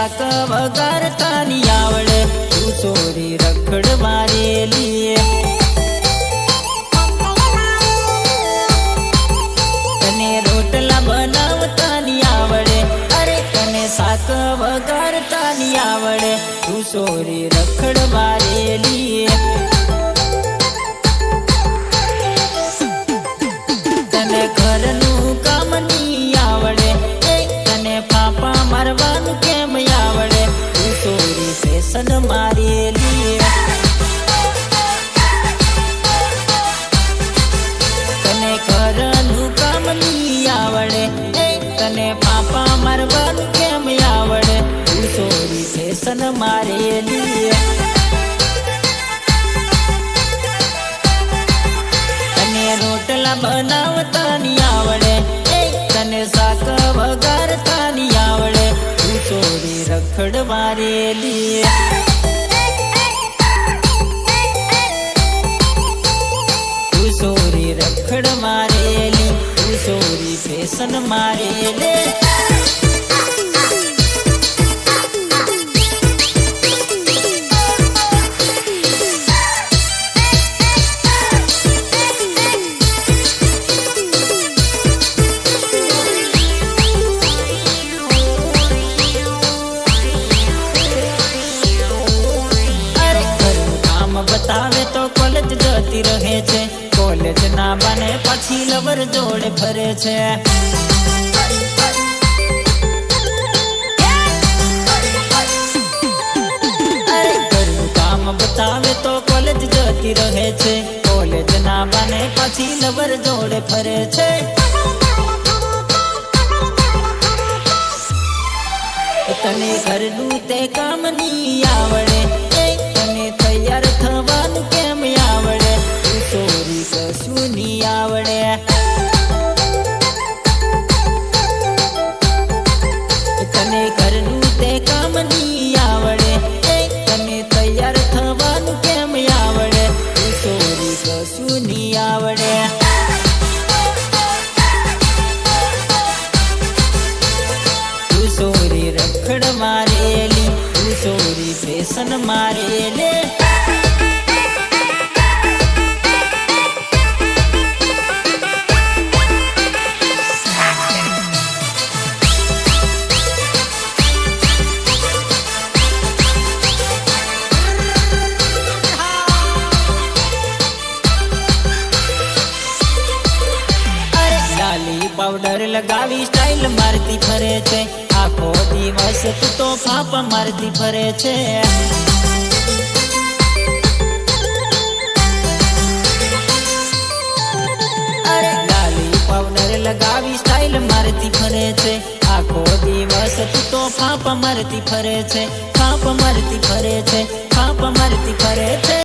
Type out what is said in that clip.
શાક વગાડતા ની આવડે તું સોરી રખડ મારેલી તને રોટલા બનાવતા ની આવડે અરે તને શાક વગાડતા ની આવડે તું સોરી રખડ મારેલી તને ઘરનું કામ ની આવડે તને પાપા મારવાનું કેમ આવડે તું સોરી ફેશન મારેલી તને ઘરનું કામ ની આવડે તને પાપા મારવાનું કેમ આવડે તું સોરી ફેશન મારેલી તને રોટલા બનાવતા ની આવડે તને શાક વગાડતા ની આવડે તું સોરી રખડ મારેલી તું સોરી રખડ મારેલી તું સોરી ફેશન મારેલી બતાવે તો કોલેજ જતી રહે છે કોલેજ ના બને પછી લવર જોડે ફરે છે અરે ઘરનું કામ બતાવે તો કોલેજ જતી રહે છે કોલેજ ના બને પછી લવર જોડે ફરે છે તને ઘરનું તે કામ ની આવડે તને તૈયાર થવાનું કેમ આવડે તું સોરી કશું ની આવડે તને ઘરનું તે કામ ની આવડે તને તૈયાર થવાનું કેમ આવડે તું સોરી કશું ની આવડે તું સોરી રખડ મારેલી તું સોરી ફેશન મારેલી પાવડર લગાવી સ્ટાઇલ મારતી ફરે છે આખો દિવસ તું તો ફાપ મારતી ફરે છે અરે લાલી પાવડર લગાવી સ્ટાઇલ મારતી ફરે છે આખો દિવસ તું તો ફાપ મારતી ફરે છે ફાપ મારતી ફરે છે ફાપ મારતી ફરે છે